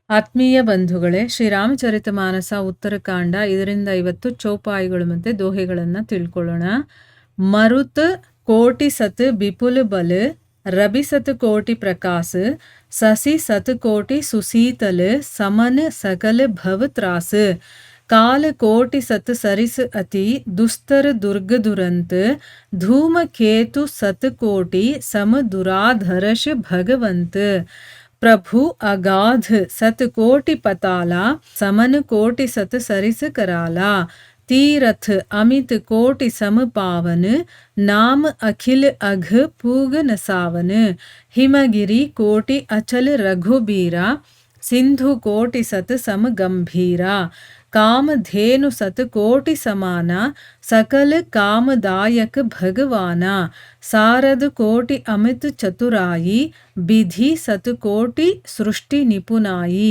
ಆತ್ಮೀಯ ಬಂಧುಗಳೇ, ಶ್ರೀರಾಮಚರಿತಮಾನಸ ಉತ್ತರಕಾಂಡ 550 ಚೌಪಾಯಿಗಳು ಮತ್ತು ದೋಹೆಗಳನ್ನು ತಿಳ್ಕೊಳ್ಳೋಣ. ಮರುತ್ ಕೋಟಿ ಸತ್ ಬಿಪುಲ್ ಬಲ್, ರಬಿ ಸತ್ ಕೋಟಿ ಪ್ರಕಾಶ, ಸಸಿ ಸತ್ ಕೋಟಿ ಸುಸೀತಲ್, ಸಮನ್ ಸಕಲ ಭವ ತ್ರಾಸ, ಕಾಲ ಕೋಟಿ ಸತ್ ಸರಿಸ್ ಅತಿ, ದುಸ್ತರ ದುರ್ಗ ದುರಂತ, ಧೂಮ ಕೇತು ಸತ್ ಕೋಟಿ, ಸಮ ದುರಾಧರಶ ಭಗವಂತ. प्रभु अगाध सत कोटि पताला, समन कोटि सत सरिस कराला, तीरथ अमित कोटि सम पावन, नाम अखिल अघ पूग नसावन, हिमगिरि कोटि अचल रघुबीरा, सिंधु कोटि सत सम गंभीरा, काम धेनु सत कोटि समाना, सकल कामदायक भगवाना, सारद कोटि अमित चतुराई, विधि सत कोटि सृष्टि निपुनाई,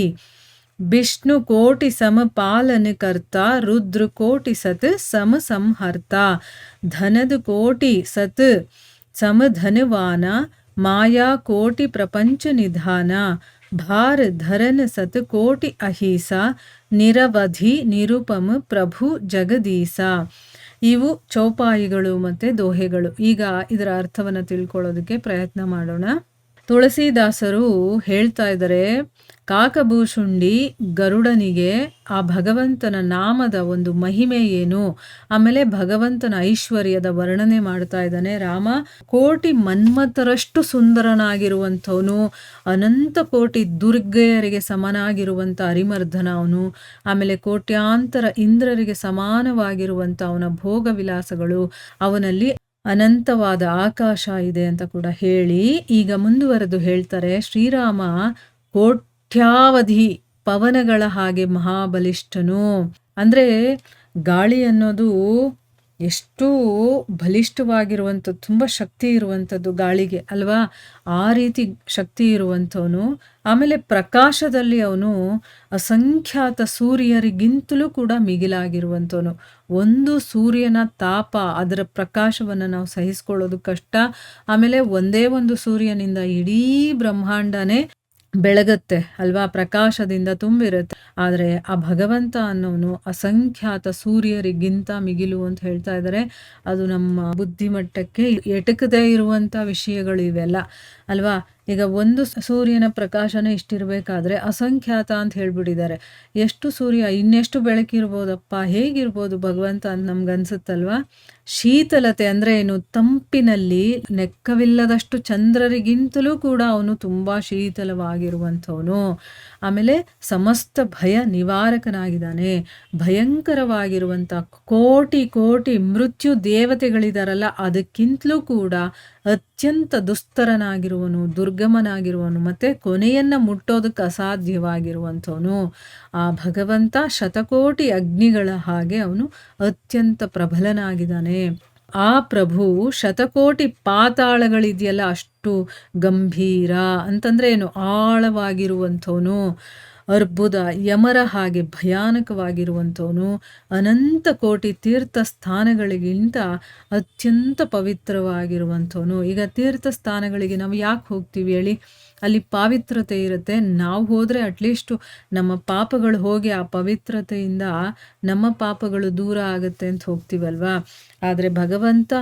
विष्णु कोटि सम पालन करता, रुद्र कोटि सत सम संहर्ता, धनद कोटि सत सम धनवाना, माया कोटि प्रपंच निधाना, भार धरन सत कोटि अहिसा, ನಿರವಧಿ ನಿರುಪಮ ಪ್ರಭು ಜಗದೀಶ. ಇವು ಚೌಪಾಯಿಗಳು ಮತ್ತು ದೋಹೆಗಳು. ಈಗ ಇದರ ಅರ್ಥವನ್ನು ತಿಳ್ಕೊಳ್ಳೋದಕ್ಕೆ ಪ್ರಯತ್ನ ಮಾಡೋಣ. ತುಳಸಿದಾಸರು ಹೇಳ್ತಾ ಇದ್ದಾರೆ, ಕಾಕಭೂಷುಂಡಿ ಗರುಡನಿಗೆ ಆ ಭಗವಂತನ ನಾಮದ ಒಂದು ಮಹಿಮೆ ಏನು, ಆಮೇಲೆ ಭಗವಂತನ ಐಶ್ವರ್ಯದ ವರ್ಣನೆ ಮಾಡ್ತಾ ಇದ್ದಾನೆ. ರಾಮ ಕೋಟಿ ಮನ್ಮಥರಷ್ಟು ಸುಂದರನಾಗಿರುವಂಥವನು, ಅನಂತ ಕೋಟಿ ದುರ್ಗೆಯರಿಗೆ ಸಮನಾಗಿರುವಂಥ ಅರಿಮರ್ಧನ ಅವನು, ಆಮೇಲೆ ಕೋಟ್ಯಾಂತರ ಇಂದ್ರರಿಗೆ ಸಮಾನವಾಗಿರುವಂಥ ಅವನ ಭೋಗ ವಿಲಾಸಗಳು, ಅವನಲ್ಲಿ ಅನಂತವಾದ ಆಕಾಶ ಇದೆ ಅಂತ ಕೂಡ ಹೇಳಿ ಈಗ ಮುಂದುವರೆದು ಹೇಳ್ತಾರೆ, ಶ್ರೀರಾಮ ಕೋಟ್ಯಾವಧಿ ಪವನಗಳ ಹಾಗೆ ಮಹಾಬಲಿಷ್ಠನು. ಅಂದರೆ ಗಾಳಿ ಅನ್ನೋದು ಎಷ್ಟು ಬಲಿಷ್ಠವಾಗಿರುವಂಥದ್ದು, ತುಂಬ ಶಕ್ತಿ ಇರುವಂಥದ್ದು ಗಾಳಿಗೆ ಅಲ್ವಾ, ಆ ರೀತಿ ಶಕ್ತಿ ಇರುವಂಥವನು. ಆಮೇಲೆ ಪ್ರಕಾಶದಲ್ಲಿ ಅವನು ಅಸಂಖ್ಯಾತ ಸೂರ್ಯರಿಗಿಂತಲೂ ಕೂಡ ಮಿಗಿಲಾಗಿರುವಂಥವನು. ಒಂದು ಸೂರ್ಯನ ತಾಪ, ಅದರ ಪ್ರಕಾಶವನ್ನು ನಾವು ಸಹಿಸ್ಕೊಳ್ಳೋದು ಕಷ್ಟ. ಆಮೇಲೆ ಒಂದೇ ಒಂದು ಸೂರ್ಯನಿಂದ ಇಡೀ ಬ್ರಹ್ಮಾಂಡನೇ ಬೆಳಗತ್ತೆ ಅಲ್ವಾ, ಪ್ರಕಾಶದಿಂದ ತುಂಬಿರುತ್ತೆ. ಆದರೆ ಆ ಭಗವಂತ ಅನ್ನೋನು ಅಸಂಖ್ಯಾತ ಸೂರ್ಯರಿಗಿಂತ ಮಿಗಿಲು ಅಂತ ಹೇಳ್ತಾ ಇದ್ದಾರೆ. ಅದು ನಮ್ಮ ಬುದ್ಧಿಮಟ್ಟಕ್ಕೆ ಎಟಕದೇ ಇರುವಂಥ ವಿಷಯಗಳು ಇವೆಲ್ಲ ಅಲ್ವಾ. ಈಗ ಒಂದು ಸೂರ್ಯನ ಪ್ರಕಾಶನೇ ಇಷ್ಟಿರಬೇಕಾದ್ರೆ ಅಸಂಖ್ಯಾತ ಅಂತ ಹೇಳ್ಬಿಟ್ಟಿದ್ದಾರೆ. ಎಷ್ಟು ಸೂರ್ಯ, ಇನ್ನೆಷ್ಟು ಬೆಳಕಿರ್ಬೋದಪ್ಪ, ಹೇಗಿರ್ಬೋದು ಭಗವಂತ ಅಂತ ನಮ್ಗನ್ಸುತ್ತಲ್ವಾ. ಶೀತಲತೆ ಅಂದರೆ ಏನು, ತಂಪಿನಲ್ಲಿ ನೆಕ್ಕವಿಲ್ಲದಷ್ಟು ಚಂದ್ರರಿಗಿಂತಲೂ ಕೂಡ ಅವನು ತುಂಬ ಶೀತಲವಾಗಿರುವಂಥವನು. ಆಮೇಲೆ ಸಮಸ್ತ ಭಯ ನಿವಾರಕನಾಗಿದ್ದಾನೆ. ಭಯಂಕರವಾಗಿರುವಂಥ ಕೋಟಿ ಕೋಟಿ ಮೃತ್ಯು ದೇವತೆಗಳಿದಾರಲ್ಲ, ಅದಕ್ಕಿಂತಲೂ ಕೂಡ ಅತ್ಯಂತ ದುಸ್ತರನಾಗಿರುವನು, ದುರ್ಗಮನಾಗಿರುವನು, ಮತ್ತು ಕೊನೆಯನ್ನು ಮುಟ್ಟೋದಕ್ಕೆ ಅಸಾಧ್ಯವಾಗಿರುವಂಥವನು. ಆ ಭಗವಂತ ಶತಕೋಟಿ ಅಗ್ನಿಗಳ ಹಾಗೆ ಅವನು ಅತ್ಯಂತ ಪ್ರಬಲನಾಗಿದ್ದಾನೆ. ಆ ಪ್ರಭು ಶತಕೋಟಿ ಪಾತಾಳಗಳಿದೆಯಲ್ಲ ಅಷ್ಟು ಗಂಭೀರ ಅಂತಂದ್ರೆ ಏನು, ಆಳವಾಗಿರುವಂಥವನು. ಅರ್ಬುದ ಯಮರ ಹಾಗೆ ಭಯಾನಕವಾಗಿರುವಂಥವನು. ಅನಂತ ಕೋಟಿ ತೀರ್ಥ ಸ್ಥಾನಗಳಿಗಿಂತ ಅತ್ಯಂತ ಪವಿತ್ರವಾಗಿರುವಂಥವನು. ಈಗ ತೀರ್ಥ ಸ್ಥಾನಗಳಿಗೆ ನಾವು ಯಾಕೆ ಹೋಗ್ತೀವಿ ಹೇಳಿ, ಅಲ್ಲಿ ಪಾವಿತ್ರತೆ ಇರುತ್ತೆ. ನಾವು ಹೋದರೆ ಅಟ್ಲೀಸ್ಟು ನಮ್ಮ ಪಾಪಗಳು ಹೋಗಿ ಆ ಪವಿತ್ರತೆಯಿಂದ ನಮ್ಮ ಪಾಪಗಳು ದೂರ ಆಗುತ್ತೆ ಅಂತ ಹೋಗ್ತೀವಲ್ವಾ. ಆದರೆ ಭಗವಂತ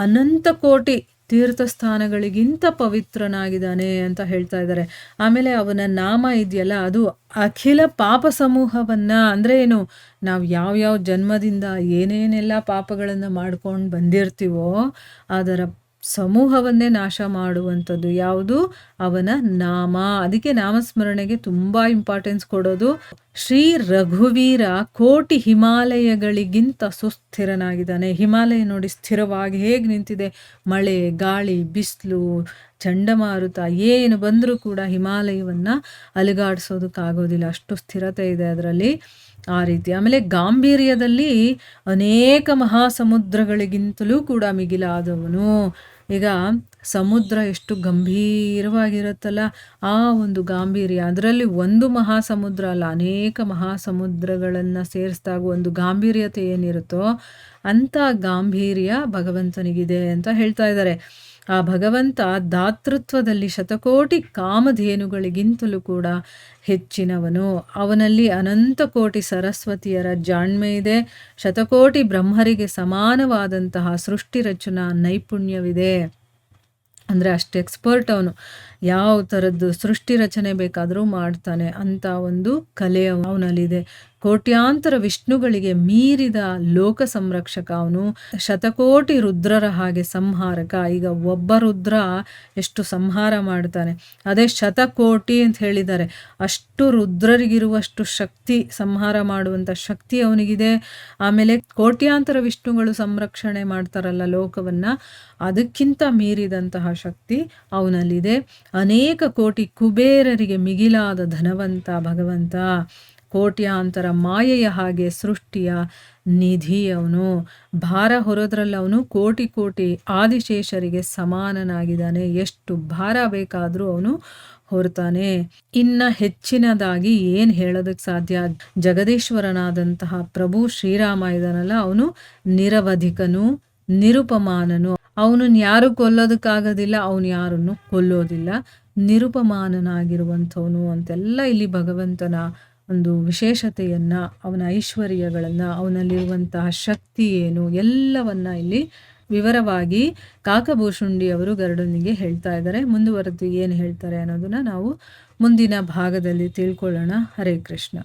ಅನಂತ ಕೋಟಿ ತೀರ್ಥ ಸ್ಥಾನಗಳಿಗಿಂತ ಪವಿತ್ರನಾಗಿದ್ದಾನೆ ಅಂತ ಹೇಳ್ತಾ ಇದ್ದಾರೆ. ಆಮೇಲೆ ಅವನ ನಾಮ ಇದೆಯಲ್ಲ, ಅದು ಅಖಿಲ ಪಾಪ ಸಮೂಹವನ್ನ, ಅಂದರೆ ಏನು, ನಾವು ಯಾವ್ಯಾವ ಜನ್ಮದಿಂದ ಏನೇನೆಲ್ಲ ಪಾಪಗಳನ್ನು ಮಾಡ್ಕೊಂಡು ಬಂದಿರ್ತೀವೋ ಅದರ ಸಮೂಹವನ್ನೇ ನಾಶ ಮಾಡುವಂಥದ್ದು ಯಾವುದು, ಅವನ ನಾಮ. ಅದಕ್ಕೆ ನಾಮಸ್ಮರಣೆಗೆ ತುಂಬ ಇಂಪಾರ್ಟೆನ್ಸ್ ಕೊಡೋದು. ಶ್ರೀ ರಘುವೀರ ಕೋಟಿ ಹಿಮಾಲಯಗಳಿಗಿಂತ ಸುಸ್ಥಿರನಾಗಿದ್ದಾನೆ. ಹಿಮಾಲಯ ನೋಡಿ ಸ್ಥಿರವಾಗಿ ಹೇಗೆ ನಿಂತಿದೆ. ಮಳೆ, ಗಾಳಿ, ಬಿಸಿಲು, ಚಂಡಮಾರುತ ಏನು ಬಂದರೂ ಕೂಡ ಹಿಮಾಲಯವನ್ನು ಅಲುಗಾಡಿಸೋದಕ್ಕಾಗೋದಿಲ್ಲ, ಅಷ್ಟು ಸ್ಥಿರತೆ ಇದೆ ಅದರಲ್ಲಿ. ಆ ರೀತಿ. ಆಮೇಲೆ ಗಾಂಭೀರ್ಯದಲ್ಲಿ ಅನೇಕ ಮಹಾಸಮುದ್ರಗಳಿಗಿಂತಲೂ ಕೂಡ ಮಿಗಿಲಾದವನು. ಈಗ ಸಮುದ್ರ ಎಷ್ಟು ಗಂಭೀರವಾಗಿರುತ್ತಲ್ಲ, ಆ ಒಂದು ಗಾಂಭೀರ್ಯ, ಅದರಲ್ಲಿ ಒಂದು ಮಹಾಸಮುದ್ರ ಅಲ್ಲ, ಅನೇಕ ಮಹಾಸಮುದ್ರಗಳನ್ನು ಸೇರಿಸಿದಾಗ ಒಂದು ಗಾಂಭೀರ್ಯತೆ ಏನಿರುತ್ತೋ ಅಂಥ ಗಾಂಭೀರ್ಯ ಭಗವಂತನಿಗಿದೆ ಅಂತ ಹೇಳ್ತಾ ಇದ್ದಾರೆ. ಆ ಭಗವಂತ ದಾತೃತ್ವದಲ್ಲಿ ಶತಕೋಟಿ ಕಾಮಧೇನುಗಳಿಗಿಂತಲೂ ಕೂಡ ಹೆಚ್ಚಿನವನು. ಅವನಲ್ಲಿ ಅನಂತ ಕೋಟಿ ಸರಸ್ವತಿಯರ ಜಾಣ್ಮೆ ಇದೆ. ಶತಕೋಟಿ ಬ್ರಹ್ಮರಿಗೆ ಸಮಾನವಾದಂತಹ ಸೃಷ್ಟಿ ರಚನಾ ನೈಪುಣ್ಯವಿದೆ. ಅಂದರೆ ಅಷ್ಟು ಎಕ್ಸ್ಪರ್ಟ್ ಅವನು. ಯಾವ ಥರದ್ದು ಸೃಷ್ಟಿ ರಚನೆ ಬೇಕಾದರೂ ಮಾಡ್ತಾನೆ ಅಂತ ಒಂದು ಕಲೆ ಅವನಲ್ಲಿದೆ. ಕೋಟ್ಯಾಂತರ ವಿಷ್ಣುಗಳಿಗೆ ಮೀರಿದ ಲೋಕ ಸಂರಕ್ಷಕ ಅವನು. ಶತಕೋಟಿ ರುದ್ರರ ಹಾಗೆ ಸಂಹಾರಕ. ಈಗ ಒಬ್ಬ ರುದ್ರ ಎಷ್ಟು ಸಂಹಾರ ಮಾಡ್ತಾನೆ, ಅದೇ ಶತಕೋಟಿ ಅಂತ ಹೇಳಿದ್ದಾರೆ. ಅಷ್ಟು ರುದ್ರರಿಗಿರುವಷ್ಟು ಶಕ್ತಿ, ಸಂಹಾರ ಮಾಡುವಂಥ ಶಕ್ತಿ ಅವನಿಗಿದೆ. ಆಮೇಲೆ ಕೋಟ್ಯಾಂತರ ವಿಷ್ಣುಗಳು ಸಂರಕ್ಷಣೆ ಮಾಡ್ತಾರಲ್ಲ ಲೋಕವನ್ನು, ಅದಕ್ಕಿಂತ ಮೀರಿದಂತಹ ಶಕ್ತಿ ಅವನಲ್ಲಿದೆ. ಅನೇಕ ಕೋಟಿ ಕುಬೇರರಿಗೆ ಮಿಗಿಲಾದ ಧನವಂತ ಭಗವಂತ. ಕೋಟ್ಯಾಂತರ ಮಾಯೆಯ ಹಾಗೆ ಸೃಷ್ಟಿಯ ನಿಧಿ ಅವನು. ಭಾರ ಹೊರೋದ್ರಲ್ಲಿ ಅವನು ಕೋಟಿ ಕೋಟಿ ಆದಿಶೇಷರಿಗೆ ಸಮಾನನಾಗಿದ್ದಾನೆ. ಎಷ್ಟು ಭಾರ ಬೇಕಾದರೂ ಅವನು ಹೊರತಾನೆ. ಇನ್ನ ಹೆಚ್ಚಿನದಾಗಿ ಏನು ಹೇಳೋದಕ್ಕೆ ಸಾಧ್ಯ? ಜಗದೀಶ್ವರನಾದಂತಹ ಪ್ರಭು ಶ್ರೀರಾಮ ಇದಾನಲ್ಲ, ಅವನು ನಿರವಧಿಕನು, ನಿರುಪಮಾನನು. ಅವನನ್ನು ಯಾರು ಕೊಲ್ಲೋದಕ್ಕಾಗೋದಿಲ್ಲ, ಅವನು ಯಾರನ್ನು ಕೊಲ್ಲೋದಿಲ್ಲ. ನಿರುಪಮಾನನಾಗಿರುವಂಥವನು ಅಂತೆಲ್ಲ ಇಲ್ಲಿ ಭಗವಂತನ ಒಂದು ವಿಶೇಷತೆಯನ್ನು, ಅವನ ಐಶ್ವರ್ಯಗಳನ್ನು, ಅವನಲ್ಲಿರುವಂತಹ ಶಕ್ತಿ ಏನು ಎಲ್ಲವನ್ನ ಇಲ್ಲಿ ವಿವರವಾಗಿ ಕಾಕಭೂಷುಂಡಿ ಅವರು ಗರುಡನಿಗೆ ಹೇಳ್ತಾ ಇದ್ದಾರೆ. ಮುಂದುವರೆದು ಏನು ಹೇಳ್ತಾರೆ ಅನ್ನೋದನ್ನ ನಾವು ಮುಂದಿನ ಭಾಗದಲ್ಲಿ ತಿಳ್ಕೊಳ್ಳೋಣ. ಹರೇ ಕೃಷ್ಣ.